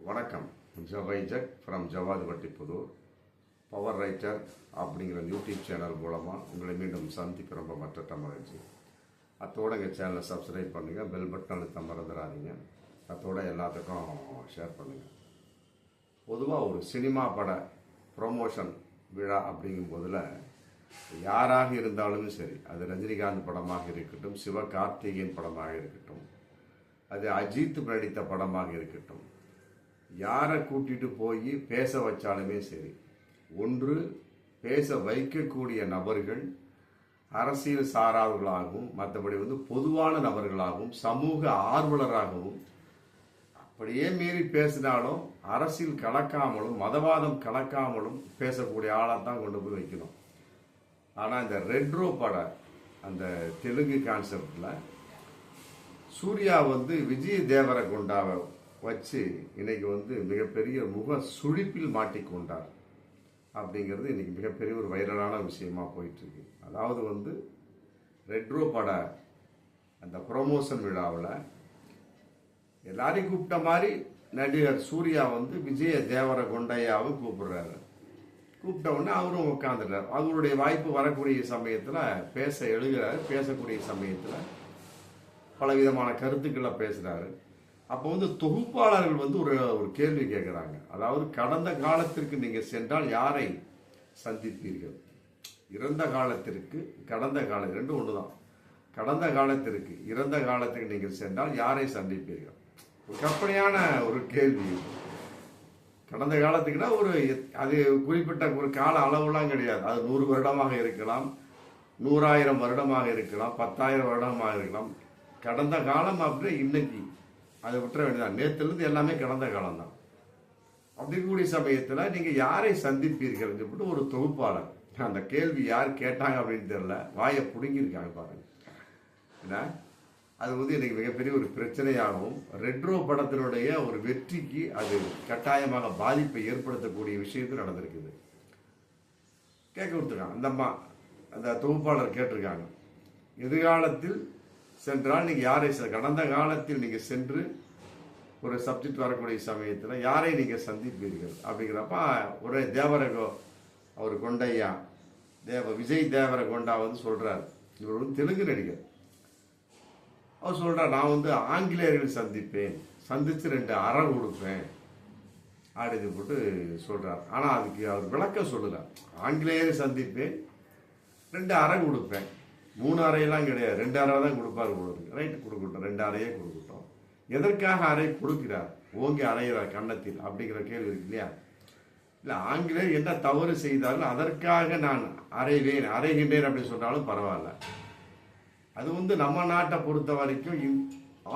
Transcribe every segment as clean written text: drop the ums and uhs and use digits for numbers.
வணக்கம். ஜவைஜக் from Jawadhu Vattiputhur power writer அப்படிங்கிற யூடியூப் சேனல் மூலமாக உங்களை மீண்டும் சந்திக்க ரொம்ப மற்ற மகிழ்ச்சி. அத்தோட எங்கள் சேனலை சப்ஸ்கிரைப் பண்ணுங்கள், பெல் பட்டன் அழுத்த மறந்துடாதீங்க. அத்தோட எல்லாத்துக்கும் ஷேர் பண்ணுங்கள். பொதுவாக ஒரு சினிமா பட ப்ரொமோஷன் விழா அப்படிங்கும்போதில் யாராக இருந்தாலும் சரி, அது ரஜினிகாந்த் படமாக இருக்கட்டும், சிவகார்த்திகேயன் படமாக இருக்கட்டும், அது அஜித் நடித்த படமாக இருக்கட்டும், யாரை கூட்டிட்டு போய் பேச வச்சாலுமே சரி, ஒன்று பேச வைக்கக்கூடிய நபர்கள் அரசியல் சாரார்களாகவும், மற்றபடி பொதுவான நபர்களாகவும், சமூக ஆர்வலராகவும், அப்படியே மீறி பேசினாலும் அரசியல் கலக்காமலும் மதவாதம் கலக்காமலும் பேசக்கூடிய ஆளாத்தான் கொண்டு போய் வைக்கணும். ஆனால் இந்த ரெட்ரோ பட அந்த தெலுங்கு கான்செப்டில் சூர்யா விஜய் தேவரகொண்டாவை வச்சு இன்னைக்கு மிகப்பெரிய முக சுழிப்பில் மாட்டிக்கொண்டார் அப்படிங்கிறது இன்னைக்கு மிகப்பெரிய ஒரு வைரலான விஷயமா போயிட்டு இருக்கு. அதாவது ரெட்ரோ பட அந்த ப்ரொமோஷன் விழாவில் எல்லாரையும் கூப்பிட்ட மாதிரி நடிகர் சூர்யா விஜய தேவரகொண்டையாவை கூப்பிடுறாரு. கூப்பிட்ட உடனே அவரும் உட்காந்துட்டார். அவருடைய வாய்ப்பு வரக்கூடிய சமயத்தில் பேச எழுகிறாரு. பேசக்கூடிய சமயத்தில் பலவிதமான கருத்துக்களை பேசுறாரு. அப்போ தொகுப்பாளர்கள் ஒரு கேள்வி கேட்குறாங்க. அதாவது கடந்த காலத்திற்கு நீங்கள் சென்றால் யாரை சந்திப்பீர்கள்? இறந்த காலத்திற்கு, கடந்த காலம் ரெண்டும் ஒன்று தான். கடந்த காலத்திற்கு, இறந்த காலத்துக்கு நீங்கள் சென்றால் யாரை சந்திப்பீர்கள்? ஒரு கற்பனையான ஒரு கேள்வி. கடந்த காலத்துக்குன்னா அது குறிப்பிட்ட ஒரு கால அளவுலாம் கிடையாது. அது 100 வருடமாக இருக்கலாம், 100,000 வருடமாக இருக்கலாம், 10,000 வருடமாக இருக்கலாம். கடந்த காலம் அப்படின்னா இன்னைக்கு அதை விட்டுற வேண்டியதான். நேற்றுலேருந்து எல்லாமே கடந்த காலம் தான். அப்படி கூடிய சமயத்தில் நீங்கள் யாரை சந்திப்பீர்கள் சொல்லிட்டு ஒரு தொகுப்பாளர், அந்த கேள்வி யார் கேட்டாங்க அப்படின்னு தெரியல, வாயை பிடுங்கியிருக்காங்க பாருங்க. ஏன்னா அது எனக்கு மிகப்பெரிய ஒரு பிரச்சனையாகவும், ரெட்ரோ படத்தினுடைய ஒரு வெற்றிக்கு அது கட்டாயமாக பாதிப்பை ஏற்படுத்தக்கூடிய விஷயத்தில் நடந்திருக்குது. கேட்க கொடுத்துருக்காங்க அந்த அம்மா, அந்த தொகுப்பாளர் கேட்டிருக்காங்க, எதிர்காலத்தில் சென்றால் நீங்கள் யாரை, கடந்த காலத்தில் நீங்கள் சென்று ஒரு சப்ஜெக்ட் வரக்கூடிய சமயத்தில் யாரை நீங்கள் சந்திப்பீர்கள் அப்படிங்கிறப்ப ஒரு தேவரகோ அவர் கொண்டையா விஜய் தேவரகொண்டா சொல்றாரு. இவர் தெலுங்கு நடிகர். அவர் சொல்றார், நான் ஆங்கிலேயர்கள் சந்திப்பேன், சந்திச்சு 2 அறை கொடுப்பேன் அப்படின்னு போட்டு சொல்றார். ஆனா அதுக்கு அவர் விளக்கம் சொல்லுறார். ஆங்கிலேயரை சந்திப்பேன், 2 அறை கொடுப்பேன். 3 அறையெல்லாம் கிடையாது, 2 அறை தான் கொடுப்பாரு போடுறது. ரைட்டு, கொடுக்கட்டும், 2 அறையே கொடுக்கட்டும். எதற்காக அறை கொடுக்கிறார்? ஓங்கி அறையிறார் கன்னத்தில் அப்படிங்கிற கேள்வி இருக்கு இல்லையா? இல்லை, ஆங்கிலேயர் என்ன தவறு செய்தாலும் அதற்காக நான் அறைகின்றேன் அப்படின்னு சொன்னாலும் பரவாயில்ல. அது நம்ம நாட்டை பொறுத்த வரைக்கும்,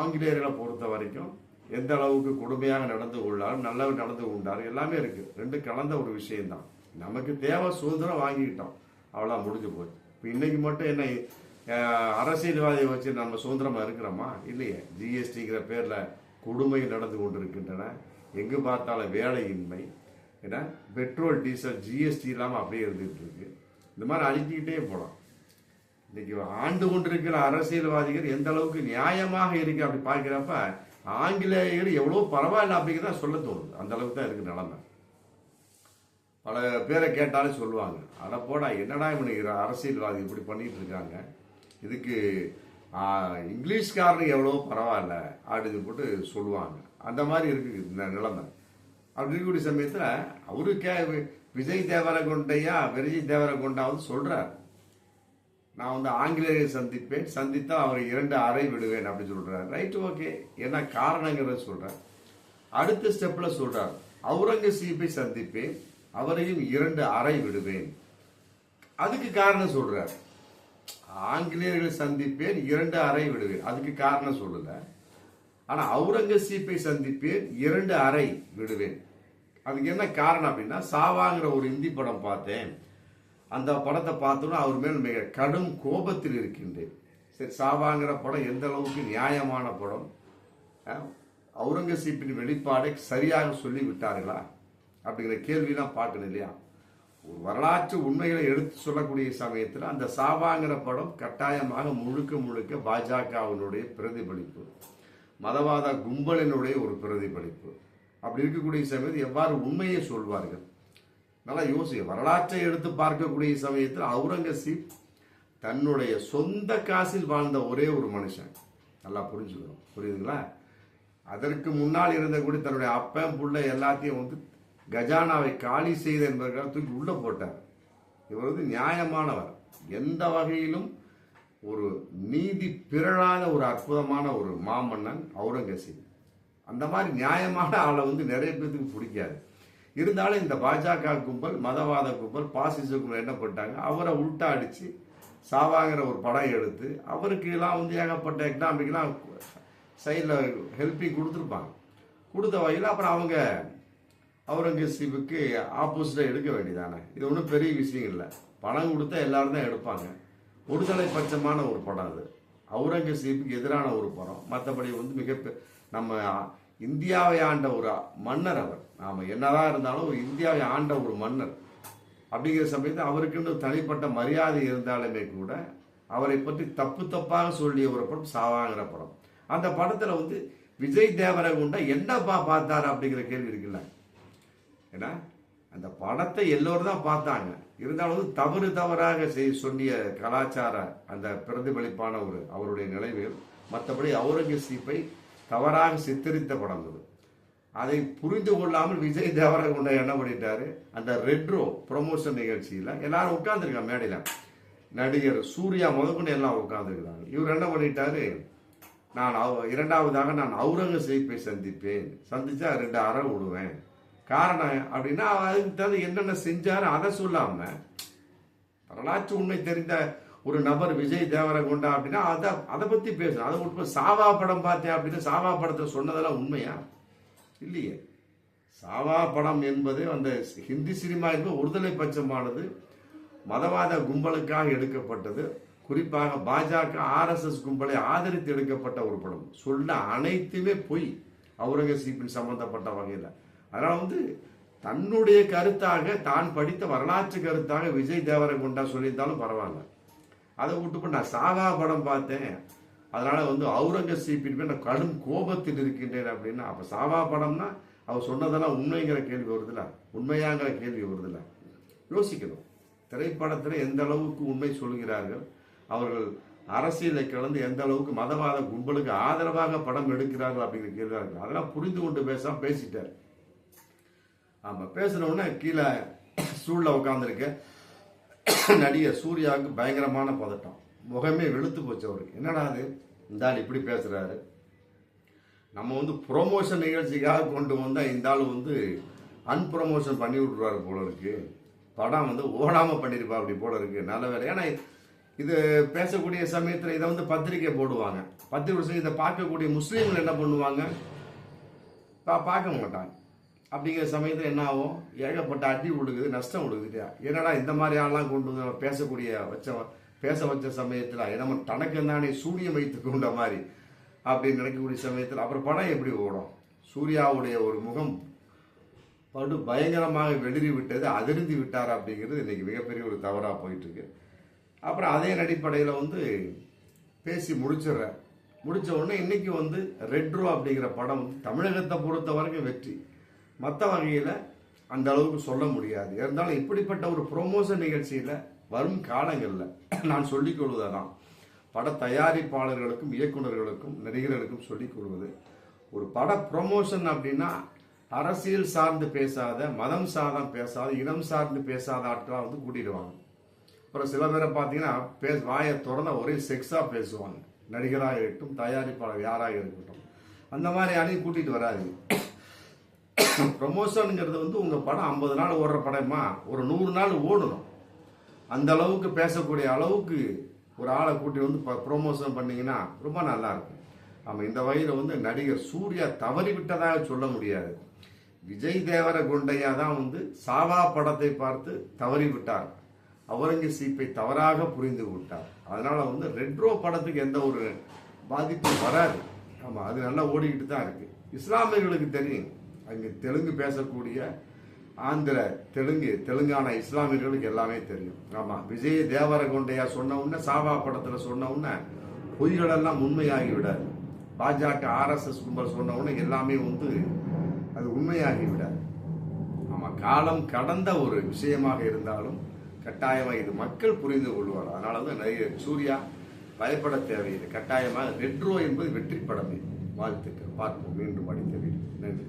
ஆங்கிலேயர்களை பொறுத்த வரைக்கும் எந்த அளவுக்கு கொடுமையாக நடந்து கொள்ளாலும் நல்லவர் நடந்து கொண்டாரு எல்லாமே இருக்கு. 2 கலந்த ஒரு விஷயம்தான். நமக்கு தேவை சுதந்திரம் வாங்கிக்கிட்டோம், அவ்வளோ முடிஞ்சு போச்சு. இப்போ இன்னைக்கு மட்டும் என்ன அரசியல்வாதியை வச்சு நம்ம சுதந்திரமா இருக்கிறோமா? இல்லையே. ஜிஎஸ்டிங்கிற பேர்ல கொடுமை நடந்து கொண்டிருக்கின்றன. எங்கு பார்த்தாலும் வேலையின்மை, ஏன்னா பெட்ரோல் டீசல் ஜிஎஸ்டி இல்லாமல் அப்படியே இருந்துகிட்டு இருக்கு. இந்த மாதிரி அழிக்கிட்டே போகலாம். இன்னைக்கு ஆண்டு கொண்டிருக்கிற அரசியல்வாதிகள் எந்த அளவுக்கு நியாயமாக இருக்கு அப்படி பார்க்கிறப்ப ஆங்கிலேயர் எவ்வளோ பரவாயில்ல அப்படிங்கிறத சொல்ல தோணுது. அந்த அளவுக்கு தான் இருக்கு நிலைமை. பல பேரை கேட்டாலும் சொல்லுவாங்க, அதை போடா என்னடா இவனுக்கு அரசியல்வாதி இப்படி பண்ணிட்டு இருக்காங்க, இதுக்கு இங்கிலீஷ்காரனுக்கு எவ்வளோ பரவாயில்ல அப்படின்னு போட்டு சொல்லுவாங்க. அந்த மாதிரி இருக்கு இந்த நிலைமை. அப்படி இருக்கக்கூடிய சமயத்தில் அவரு விஜய் தேவரகொண்டையா விஜய் தேவரகொண்டா சொல்றார், நான் ஆங்கிலேயரை சந்திப்பேன், சந்தித்தா அவரை 2 அறை விடுவேன் அப்படின்னு சொல்றாரு. ரைட், ஓகே, என்ன காரணங்கிறத சொல்றார். அடுத்த ஸ்டெப்ல சொல்றார், அவுரங்கசீப்பை சந்திப்பேன், அவரையும் 2 அறை விடுவேன். அதுக்கு காரணம் சொல்றார். ஆங்கிலேயர்களை சந்திப்பேன், 2 அறை விடுவேன், அதுக்கு காரணம் சொல்லல. ஆனா அவுரங்கசீப்பை சந்திப்பேன், 2 அறை விடுவேன். அதுக்கு என்ன காரணம் அப்படின்னா, சாவாங்கிற ஒரு இந்தி படம் பார்த்தேன். அந்த படத்தை பார்த்தோன்னா அவர் மேல் மிக கடும் கோபத்தில் இருக்கின்றேன். சரி, சாவாங்கிற படம் எந்த அளவுக்கு நியாயமான படம், அவுரங்கசீப்பின் வெளிப்பாடை சரியாக சொல்லி விட்டார்களா அப்படிங்கிற கேள்வியெல்லாம் பார்க்கணும் இல்லையா? ஒரு வரலாற்று உண்மைகளை எடுத்து சொல்லக்கூடிய சமயத்தில் அந்த சாவாங்கிற படம் கட்டாயமாக முழுக்க முழுக்க பாஜகவினுடைய பிரதிபலிப்பு, மதவாத கும்பலினுடைய ஒரு பிரதிபலிப்பு. அப்படி இருக்கக்கூடிய சமயத்தில் எவ்வாறு உண்மையை சொல்வார்கள்? நல்லா யோசிக்க. வரலாற்றை எடுத்து பார்க்கக்கூடிய சமயத்தில் அவுரங்கசீப் தன்னுடைய சொந்த காசில் வாழ்ந்த ஒரே ஒரு மனுஷன். நல்லா புரிஞ்சுக்கணும், புரியுதுங்களா? அதற்கு முன்னால் இருந்த கூட தன்னுடைய அப்பன் புள்ள எல்லாத்தையும் வந்து கஜானாவை காலி செய்த என்பதற்காக தூக்கி உள்ள போட்டார். இவர் வந்து நியாயமானவர், எந்த வகையிலும் ஒரு நீதி பிறழாத ஒரு அற்புதமான ஒரு மாமன்னன் அவுரங்கசீப். அந்த மாதிரி நியாயமான ஆளை வந்து நிறைய பேருக்கு பிடிக்காது. இருந்தாலும் இந்த பாஜக கும்பல், மதவாத கும்பல், பாசிச கும்பல் என்ன பண்ணிட்டாங்க, அவரை உள்டா அடிச்சு சாவாங்கிற ஒரு படம் எடுத்து அவருக்கு எல்லாம் வந்து ஏகப்பட்ட எக்கனாமிக்லாம் சைடில் ஹெல்ப்பிங் கொடுத்துருப்பாங்க. கொடுத்த வகையில் அப்புறம் அவங்க அவுரங்கசீப்புக்கு ஆப்போசிட்டாக எடுக்க வேண்டியதானே. இது ஒன்றும் பெரிய விஷயம் இல்லை. பணம் கொடுத்தா எல்லாரும் தான் எடுப்பாங்க. ஒருதலை பட்சமான ஒரு படம் அது. அவுரங்கசீப்புக்கு எதிரான ஒரு படம். மற்றபடி வந்து நம்ம இந்தியாவை ஆண்ட ஒரு மன்னர் அவர். நாம் என்னதான் இருந்தாலும் ஒரு இந்தியாவை ஆண்ட ஒரு மன்னர் அப்படிங்கிற சமயத்தில் அவருக்குன்னு தனிப்பட்ட மரியாதை இருந்தாலுமே கூட அவரை பற்றி தப்பு தப்பாக சொல்லிய ஒரு படம் சாவாங்கிற படம். அந்த படத்தில் வந்து விஜய் தேவரகுண்டா என்னப்பா பார்த்தாரு அப்படிங்கிற கேள்வி இருக்குல்ல. ஏன்னா அந்த படத்தை எல்லோரும் தான் பார்த்தாங்க. இருந்தாலும் தவறாக சொல்லிய கலாச்சார அந்த பிரதிபலிப்பான ஒரு அவருடைய நிலைமைகள். மற்றபடி அவுரங்கசீப்பை தவறாக சித்தரித்த படம் அது. அதை புரிந்து கொள்ளாமல் விஜய் தேவரகுண்டா என்ன பண்ணிட்டாரு, அந்த ரெட்ரோ ப்ரொமோஷன் நிகழ்ச்சியில் எல்லாரும் உட்கார்ந்துருக்காங்க மேடையில். நடிகர் சூர்யா முதற்கொண்டு எல்லாம் உட்கார்ந்துருக்கிறாங்க. இவர் என்ன பண்ணிட்டாரு, இரண்டாவதாக நான் அவுரங்கசீப்பை சந்திப்பேன், சந்திச்சா 2 அறை விடுவேன். காரணம் அப்படின்னா அதுக்கு தகுந்த என்னென்ன செஞ்சாரு அதை சொல்லாம, வரலாற்று உண்மை தெரிந்த ஒரு நபர் விஜய் தேவரகுண்டா அப்படின்னா அதை பத்தி பேசணும். அதை விட்டு சாவா படம் பார்த்தேன் அப்படின்னு சாவா படத்தை சொன்னதெல்லாம் உண்மையா? இல்லையே. சாவா படம் என்பது அந்த ஹிந்தி சினிமா என்பது ஒருதலை பட்சமானது, மதவாத கும்பலுக்காக எடுக்கப்பட்டது. குறிப்பாக பாஜக RSS கும்பலை ஆதரித்து எடுக்கப்பட்ட ஒரு படம். சொல்ல அனைத்துமே பொய் அவுரங்கசீப்பின் சம்பந்தப்பட்ட வகையில். அதனால வந்து தன்னுடைய கருத்தாக, தான் படித்த வரலாற்று கருத்தாக விஜய் தேவரகுண்டா சொல்லியிருந்தாலும் பரவாயில்ல. அதை விட்டு நான் சாவா படம் பார்த்தேன், அதனால வந்து அவுரங்கசீப்பின் நான் கடும் கோபத்தில் இருக்கின்றேன் அப்படின்னா, அப்ப சாவா படம்னா அவர் சொன்னதெல்லாம் உண்மைங்கிற கேள்வி வருதுல, உண்மையாங்கிற கேள்வி வருதுல. யோசிக்கணும். திரைப்படத்தில் எந்த அளவுக்கு உண்மை சொல்கிறார்கள், அவர்கள் அரசியலை கலந்து எந்த அளவுக்கு மதவாத கும்பலுக்கு ஆதரவாக படம் எடுக்கிறார்கள் அப்படிங்கிற கேள்வி இருக்கு. அதெல்லாம் புரிந்து கொண்டு பேசாம பேசிட்டார். ஆமா, பேசின உடனே கீழே ஸ்டூல்ல உட்காந்துருக்க நடிகர் சூர்யாவுக்கு பயங்கரமான பதட்டம். முகமே வெளுத்து போச்சு அவருக்கு. என்னடா அது, இந்த ஆள் இப்படி பேசுறாரு, நம்ம வந்து ப்ரொமோஷன் நிகழ்ச்சிக்காக கொண்டு வந்தா இந்த ஆள் வந்து அன்ப்ரொமோஷன் பண்ணி விட்டுருவாரு போல இருக்கு, படம் வந்து ஓடாம பண்ணிருப்பா அப்படி போல இருக்கு. நல்ல வேலை. ஏன்னா இது பேசக்கூடிய சமயத்தில் இதை வந்து பத்திரிக்கை போடுவாங்க. பத்திரிக்கை இதை பார்க்கக்கூடிய முஸ்லீம்கள் என்ன பண்ணுவாங்க, பார்க்க மாட்டாங்க. அப்படிங்கிற சமயத்தில் என்ன ஆகும், ஏகப்பட்ட அடி விழுகுது, நஷ்டம் விழுகுது. என்னடா இந்த மாதிரி ஆள்லாம் கொண்டு வந்து பேச வச்ச சமயத்தில் நம்ம தனக்கு தானே சூனியம் வைத்து கொண்ட மாதிரி அப்படின்னு நினைக்கக்கூடிய சமயத்தில் அப்புறம் படம் எப்படி ஓடும்? சூர்யாவுடைய ஒரு முகம் படு பயங்கரமாக வெளிரி விட்டது, அதிர்ந்து விட்டார் அப்படிங்கிறது இன்னைக்கு மிகப்பெரிய ஒரு தவறாக போயிட்டு இருக்கு. அப்புறம் அதே அடிப்படையில் வந்து பேசி முடிச்ச உடனே இன்னைக்கு வந்து ரெட்ரோ அப்படிங்கிற படம் வந்து தமிழகத்தை பொறுத்த வரைக்கும் வெற்றி. மற்ற வகையில் அந்த அளவுக்கு சொல்ல முடியாது. இருந்தாலும் இப்படிப்பட்ட ஒரு ப்ரொமோஷன் நிகழ்ச்சியில் வரும் காலங்களில் நான் சொல்லிக் கொள்வதுதான், பட தயாரிப்பாளர்களுக்கும் இயக்குநர்களுக்கும் நடிகர்களுக்கும் சொல்லிக் கொள்வது, ஒரு பட ப்ரொமோஷன் அப்படின்னா அரசியல் சார்ந்து பேசாத, மதம் சார்ந்து பேசாத, இனம் சார்ந்து பேசாத ஆட்களாக வந்து கூட்டிடுவாங்க. அப்புறம் சில பேரை பார்த்தீங்கன்னா வாயை திறந்தா ஒரே செக்ஸாக பேசுவாங்க. நடிகராக இருக்கட்டும், தயாரிப்பாளர் யாராக இருக்கட்டும், அந்த மாதிரி யாரையும் கூட்டிகிட்டு வராது. ப்ரொமோஷனுங்கிறது வந்து உங்கள் படம் 50 நாள் ஓடுற படமா ஒரு 100 நாள் ஓடணும். அந்த அளவுக்கு பேசக்கூடிய அளவுக்கு ஒரு ஆளை கூட்டி வந்து ப்ரொமோஷன் பண்ணீங்கன்னா ரொம்ப நல்லா இருக்கும். ஆமாம், இந்த வகையில் வந்து நடிகர் சூர்யா தவறி விட்டதாக சொல்ல முடியாது. விஜய் தேவரகுண்டையா தான் வந்து சாவா படத்தை பார்த்து தவறி விட்டார், அவுரங்கசீப்பை தவறாக புரிந்து விட்டார். அதனால வந்து ரெட்ரோ படத்துக்கு எந்த ஒரு பாதிப்பும் வராது. ஆமாம், அது நல்லா ஓடிக்கிட்டு தான் இருக்கு. இஸ்லாமியர்களுக்கு தெரியும், அங்கே தெலுங்கு பேசக்கூடிய ஆந்திர தெலுங்கானா இஸ்லாமியர்களுக்கு எல்லாமே தெரியும். ஆமாம், விஜய் தேவரகுண்டையா சொன்ன உடனே, சாவா படத்தில் சொன்ன உடனே பொய்களெல்லாம் உண்மையாகி விடாது. பாஜக RSS கும்பல் சொன்ன உடனே எல்லாமே வந்து அது அது உண்மையாகி விடாது. ஆமாம், காலம் கடந்த ஒரு விஷயமாக இருந்தாலும் கட்டாயமாக இது மக்கள் புரிந்து கொள்வார். அதனால தான் நிறைய சூர்யா பயப்பட தேவையில்லை. கட்டாயமாக ரெட்ரோ என்பது வெற்றி படமே. வாழ்த்துக்கள். பார்ப்போம் மீண்டும் அடித்த வீடியோ. நன்றி.